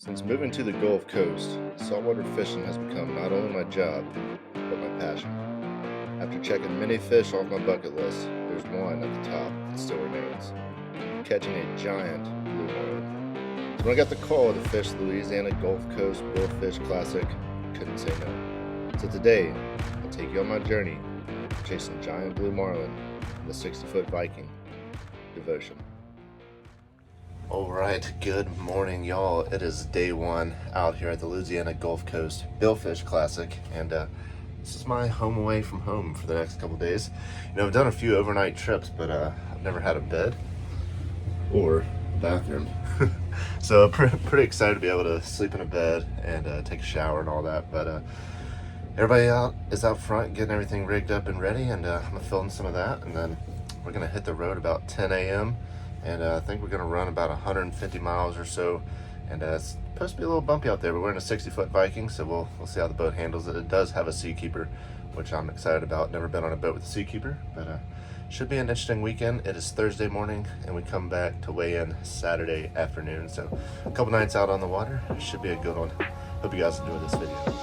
Since moving to the Gulf Coast, saltwater fishing has become not only my job, but my passion. After checking many fish off my bucket list, there's one at the top that still remains: catching a giant blue marlin. So when I got the call to fish the Louisiana Gulf Coast Billfish Classic, I couldn't say no. So today, I'll take you on my journey chasing giant blue marlin in the 60-foot Viking devotion. Alright, good morning y'all. It is day one out here at the Louisiana Gulf Coast Billfish Classic, and this is my home away from home for the next couple days. You know, I've done a few overnight trips, but I've never had a bed or a bathroom. So pretty excited to be able to sleep in a bed and take a shower and all that. But everybody is out front getting everything rigged up and ready, and I'm gonna film some of that, and then we're gonna hit the road about 10 a.m. and I think we're gonna run about 150 miles or so, and it's supposed to be a little bumpy out there, but we're in a 60-foot Viking, so we'll see how the boat handles it. It does have a Seakeeper, which I'm excited about. Never been on a boat with a Seakeeper, but should be an interesting weekend. It is Thursday morning, and we come back to weigh in Saturday afternoon, so a couple nights out on the water. Should be a good one. Hope you guys enjoy this video.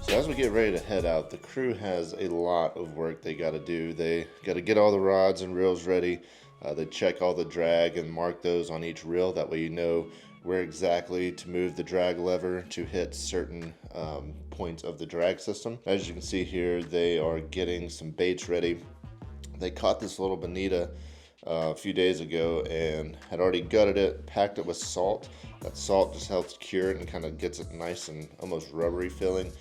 As we get ready to head out, the crew has a lot of work they got to do. They got to get all the rods and reels ready. They check all the drag and mark those on each reel. That way you know where exactly to move the drag lever to hit certain points of the drag system. As you can see here, they are getting some baits ready. They caught this little bonita a few days ago and had already gutted it, packed it with salt. That salt just helps cure it and kind of gets it nice and almost rubbery feeling.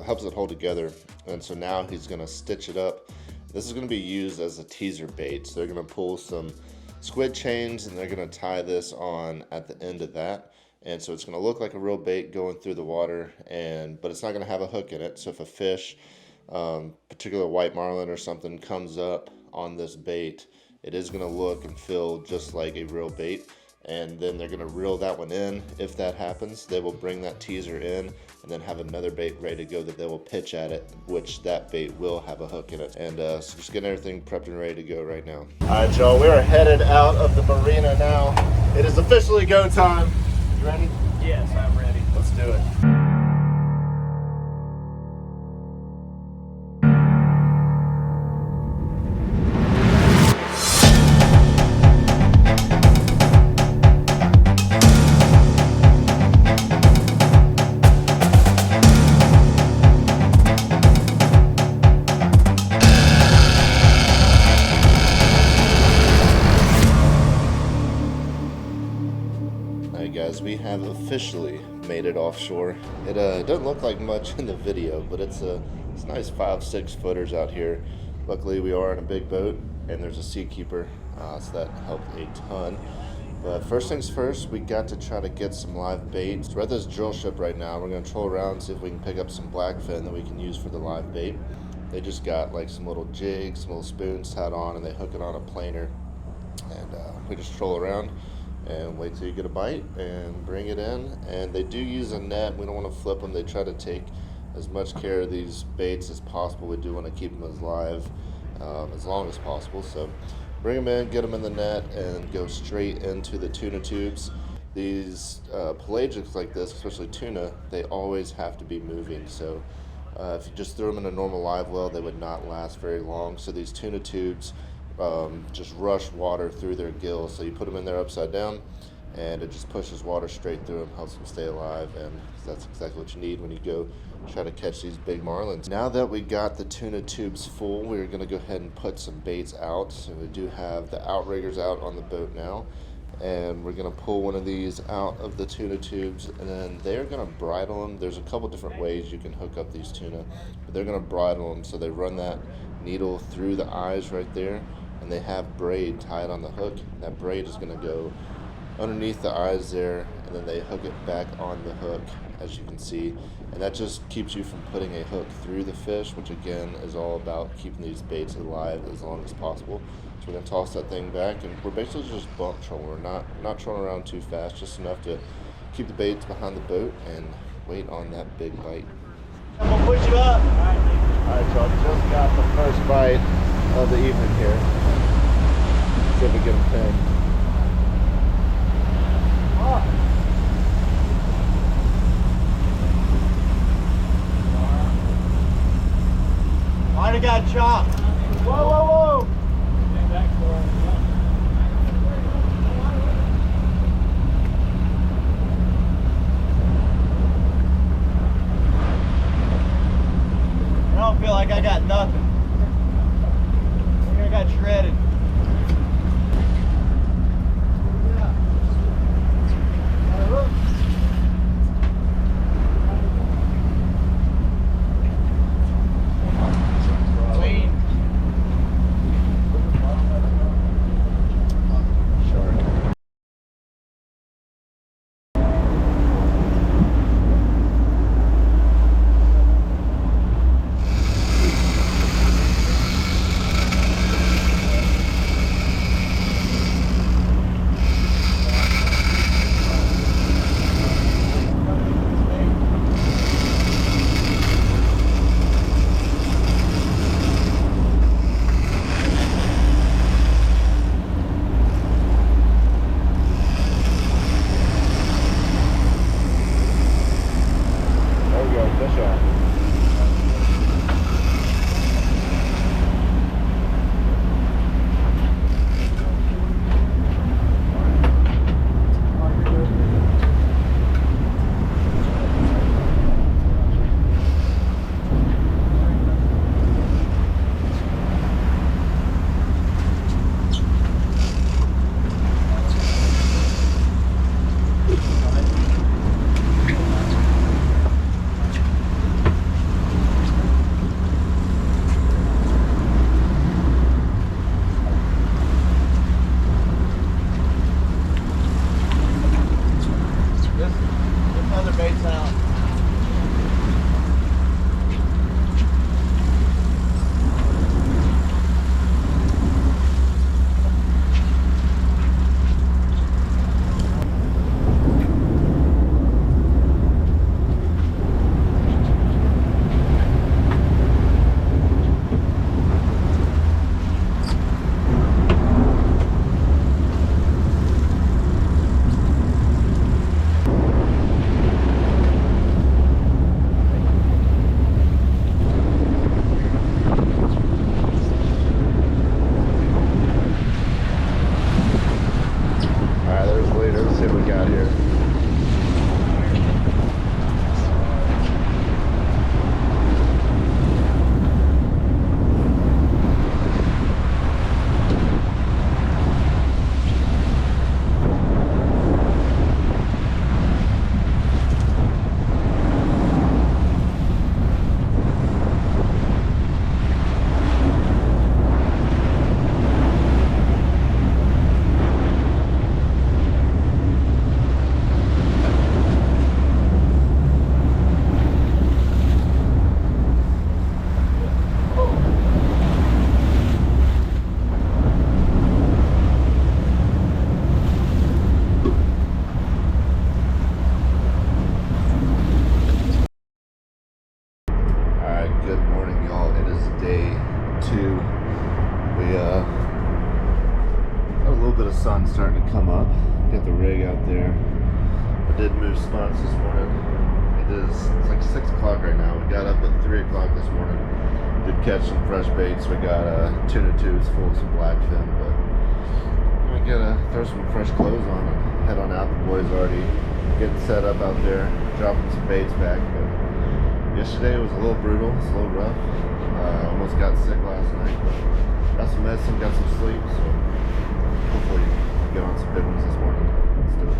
Helps it hold together, and so now he's going to stitch it up. This is going to be used as a teaser bait, so they're going to pull some squid chains and they're going to tie this on at the end of that, and so it's going to look like a real bait going through the water, but it's not going to have a hook in it. So if a fish, particular white marlin or something, comes up on this bait, it is going to look and feel just like a real bait. And then they're going to reel that one in. If that happens, they will bring that teaser in and then have another bait ready to go that they will pitch at it, which that bait will have a hook in it. And so just getting everything prepped and ready to go right now. All right, y'all, we are headed out of the marina now. It is officially go time. You ready? Yes, I'm ready. Let's do it. Guys, we have officially made it offshore. It doesn't look like much in the video, but it's nice 5-6 footers out here. Luckily we are in a big boat and there's a Seakeeper, so that helped a ton. But first things first, we got to try to get some live bait. So we're at this drill ship right now. We're going to troll around, see if we can pick up some blackfin that we can use for the live bait. They just got like some little jigs, some little spoons tied on, and they hook it on a planer, and we just troll around and wait till you get a bite and bring it in. And they do use a net. We don't want to flip them. They try to take as much care of these baits as possible. We do want to keep them as live as long as possible. So bring them in, get them in the net, and go straight into the tuna tubes. These pelagics like this, especially tuna, they always have to be moving. So if you just threw them in a normal live well, they would not last very long. So these tuna tubes just rush water through their gills. So you put them in there upside down and it just pushes water straight through them, helps them stay alive, and that's exactly what you need when you go try to catch these big marlins. Now that we got the tuna tubes full, we're going to go ahead and put some baits out. So we do have the outriggers out on the boat now, and we're going to pull one of these out of the tuna tubes, and then they're going to bridle them. There's a couple different ways you can hook up these tuna, but they're going to bridle them. So they run that needle through the eyes right there, and they have braid tied on the hook. That braid is going to go underneath the eyes there, and then they hook it back on the hook, as you can see, and that just keeps you from putting a hook through the fish, which again is all about keeping these baits alive as long as possible. So we're going to toss that thing back, and we're basically just bump trolling. We're not trolling around too fast, just enough to keep the baits behind the boat and wait on that big bite. I'm gonna push you up. bite of the evening here. See if we get him pinned. Might have got chopped. Whoa, whoa, whoa! I don't feel like I got nothing. I think I got shredded. Sun starting to come up. Got the rig out there. I did move spots this morning. It's like 6 o'clock right now. We got up at 3 o'clock this morning. Did catch some fresh baits. We got tuna tubes full of some blackfin, but we gotta throw some fresh clothes on and head on out. The boys already getting set up out there, dropping some baits back. But yesterday was a little brutal. It's a little rough. Almost got sick last night, but got some medicine, got some sleep, so hopefully get on some big ones this morning. Let's do it.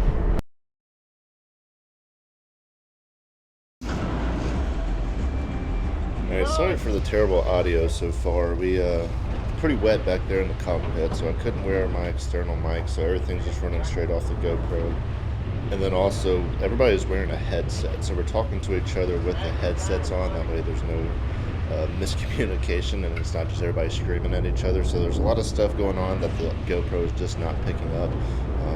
Alright, sorry for the terrible audio so far. We pretty wet back there in the cockpit, so I couldn't wear my external mic, so everything's just running straight off the GoPro. And then also, everybody's wearing a headset, so we're talking to each other with the headsets on. That way there's no miscommunication, and it's not just everybody screaming at each other. So there's a lot of stuff going on that the GoPro is just not picking up.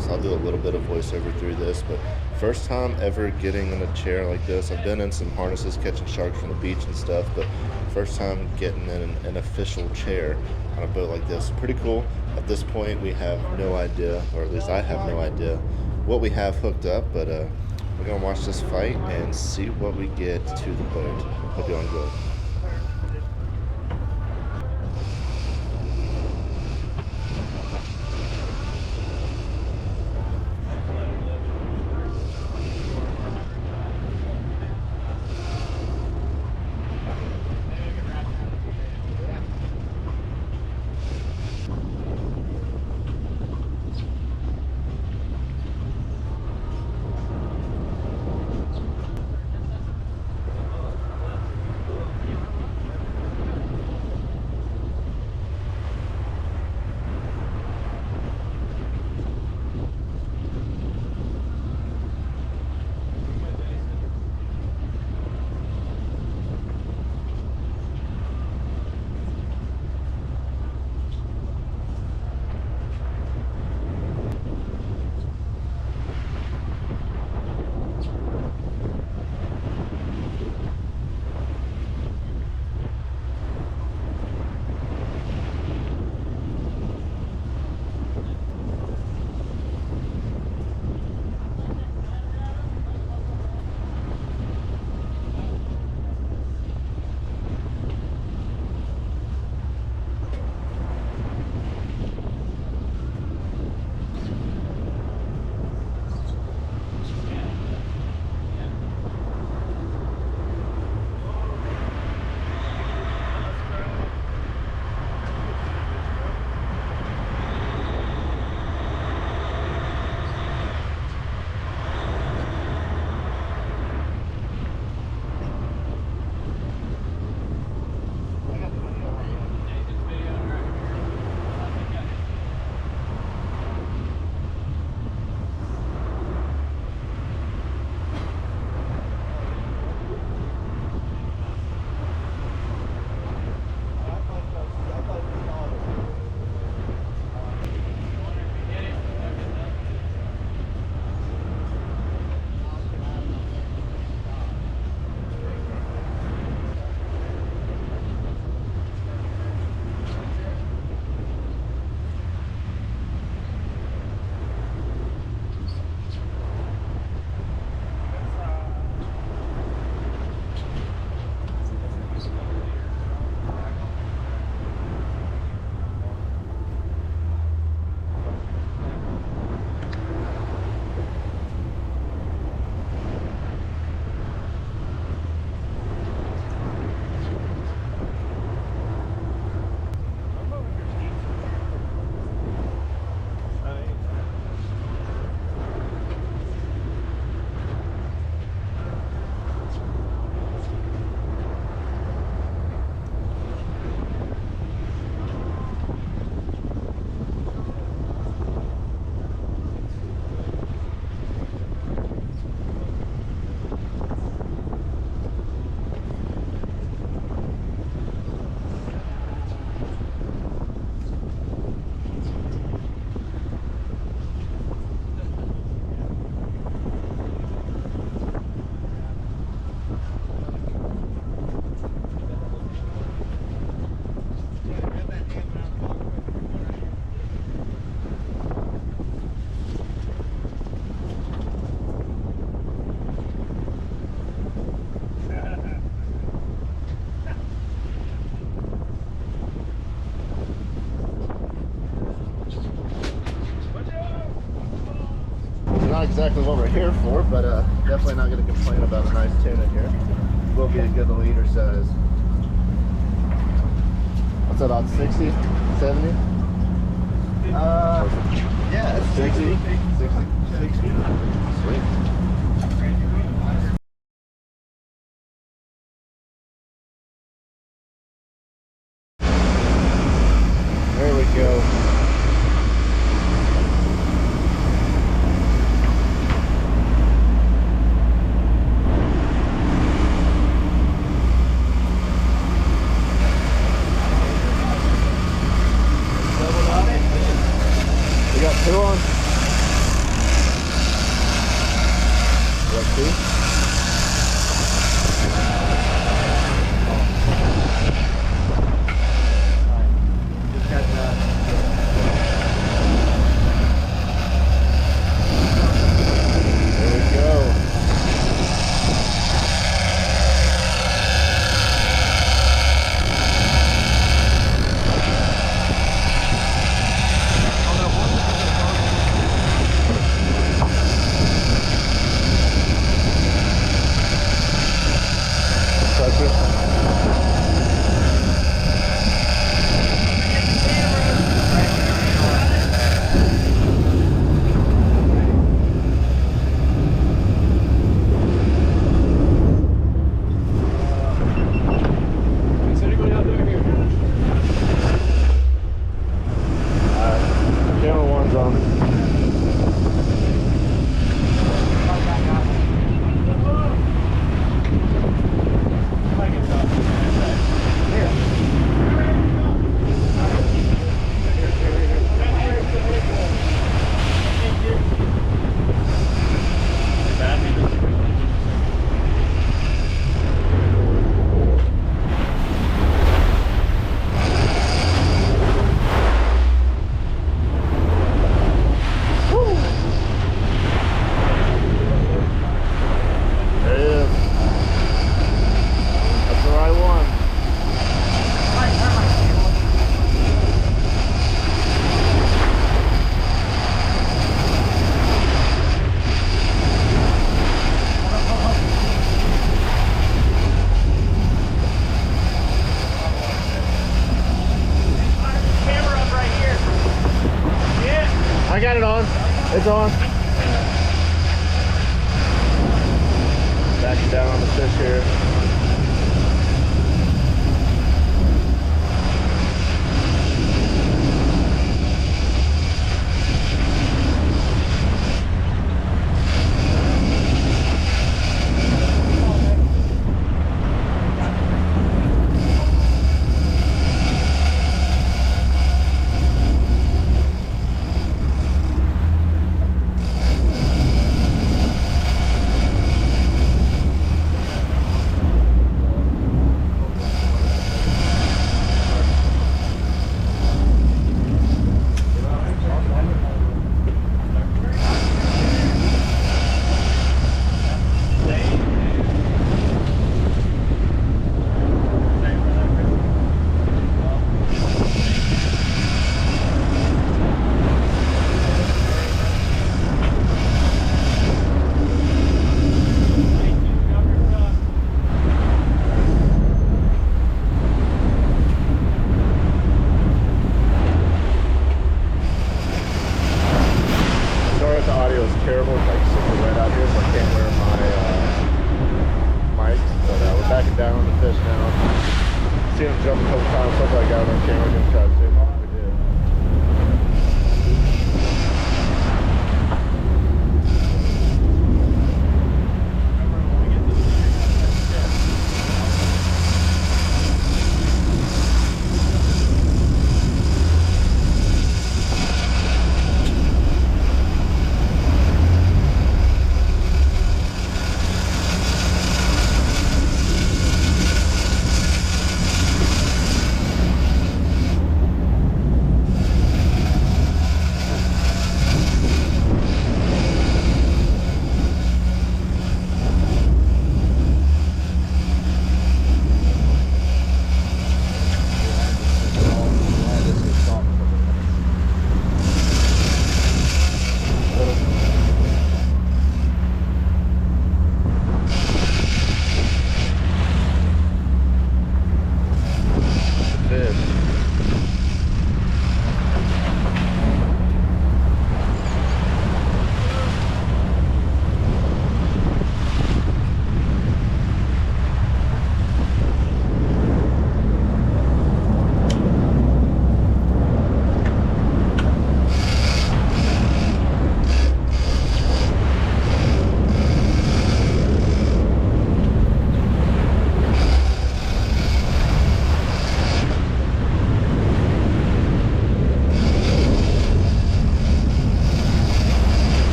So I'll do a little bit of voiceover through this, but First time ever getting in a chair like this. I've been in some harnesses catching sharks from the beach and stuff, but first time getting in an official chair on a boat like this. Pretty cool. At this point, we have no idea, or at least I have no idea, what we have hooked up, but we're gonna watch this fight and see what we get to the boat. Hope you all enjoy. Not exactly what we're here for, but definitely not going to complain about a nice tuna here. Will be a good liter size. What's that, about 60, 70? Yeah, 60. 60. Sweet. There we go. We got two on. It's on. Backing down on the fish here. Terrible, it's like super wet out here, so I can't wear my mics, but we're backing down on the fish now. See him jump a couple times, so I got it on camera, gonna try to zoom on. We did.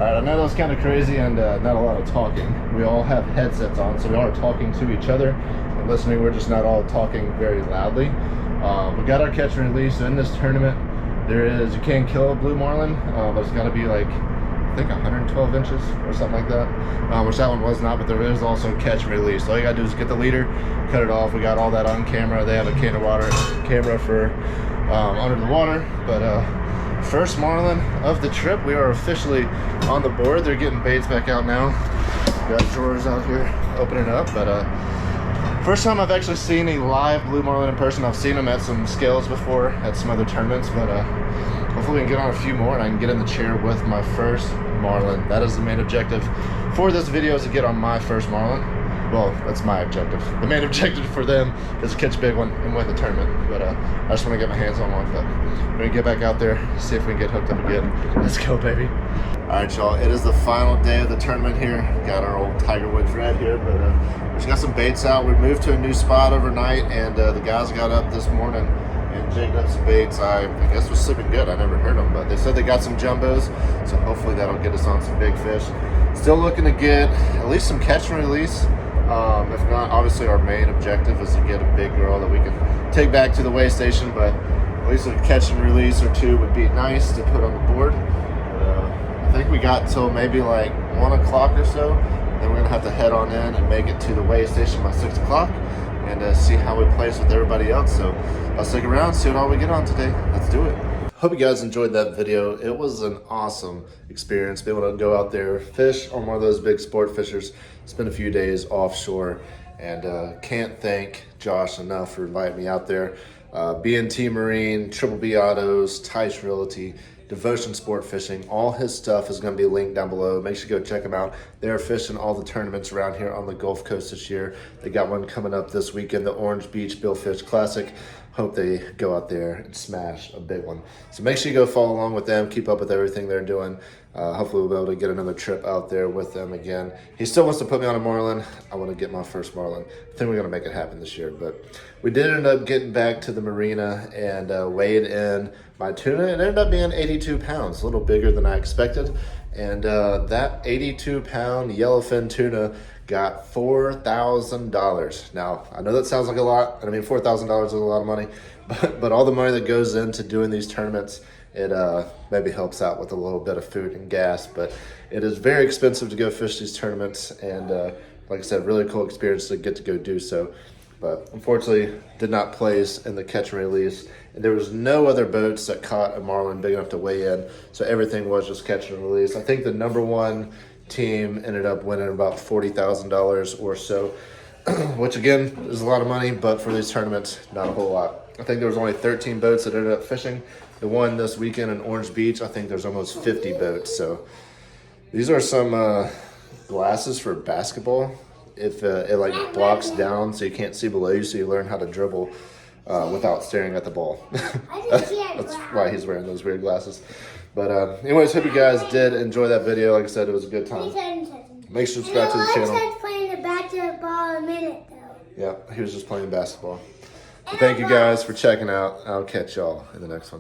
I know that was kind of crazy and not a lot of talking. We all have headsets on, so we are talking to each other and listening. We're just not all talking very loudly. We got our catch and release. So in this tournament, you can kill a blue marlin, but it's got to be like, I think 112 inches or something like that, which that one was not, but there is also catch and release. So all you gotta do is get the leader, cut it off. We got all that on camera. They have a camera for under the water, but first marlin of the trip. We are officially on the board. They're getting baits back out now. Got drawers out here opening up, but first time I've actually seen a live blue marlin in person. I've seen them at some scales before at some other tournaments, but hopefully we can get on a few more and I can get in the chair with my first marlin. That is the main objective for this video, is to get on my first marlin. well, that's my objective. The main objective for them is to catch a big one and win the tournament. But I just want to get my hands on one. But we're going to get back out there, see if we can get hooked up again. Let's go, baby. All right, y'all. It is the final day of the tournament here. Got our old Tiger Woods red here, but we just got some baits out. We moved to a new spot overnight, and the guys got up this morning and jigged up some baits. I guess was sleeping good. I never heard them, but they said they got some jumbos, so hopefully that'll get us on some big fish. Still looking to get at least some catch and release. If not, obviously our main objective is to get a big girl that we can take back to the weigh station, but at least a catch and release or two would be nice to put on the board. I think we got till maybe like 1 o'clock or so. Then we're gonna have to head on in and make it to the weigh station by 6 o'clock and see how we place with everybody else. So I'll stick around, see what all we get on today. Let's do it. Hope you guys enjoyed that video. It was an awesome experience, be able to go out there, fish on one of those big sport fishers, spend a few days offshore, and can't thank Josh enough for inviting me out there. B&T Marine, Triple B Autos, Tice Realty, Devotion Sport Fishing, all his stuff is going to be linked down below. Make sure you go check them out. They're fishing all the tournaments around here on the Gulf Coast this year. They got one coming up this weekend, the Orange Beach Billfish Classic. Hope they go out there and smash a big one. So make sure you go follow along with them, keep up with everything they're doing. Hopefully we'll be able to get another trip out there with them again. He still wants to put me on a marlin. I want to get my first marlin. I think we're going to make it happen this year. But we did end up getting back to the marina and weighed in my tuna. It ended up being 82 pounds, a little bigger than I expected. And that 82-pound yellowfin tuna got $4,000. Now, I know that sounds like a lot. I mean, $4,000 is a lot of money. But all the money that goes into doing these tournaments, it maybe helps out with a little bit of food and gas. But it is very expensive to go fish these tournaments. And like I said, really cool experience to get to go do so. But unfortunately, did not place in the catch and release. And there was no other boats that caught a marlin big enough to weigh in. So everything was just catch and release. I think the number one team ended up winning about $40,000 or so, which again is a lot of money, but for these tournaments, not a whole lot. I think there was only 13 boats that ended up fishing. The one this weekend in Orange Beach, I think there's almost 50 boats. So these are some glasses for basketball. If it like blocks down so you can't see below you, so you learn how to dribble without staring at the ball. That's why he's wearing those weird glasses. But anyways, hope you guys did enjoy that video. Like I said, it was a good time. Make sure to subscribe to the channel. I was playing the basketball a minute though. Yeah, he was just playing basketball. But thank you guys for checking out. I'll catch y'all in the next one.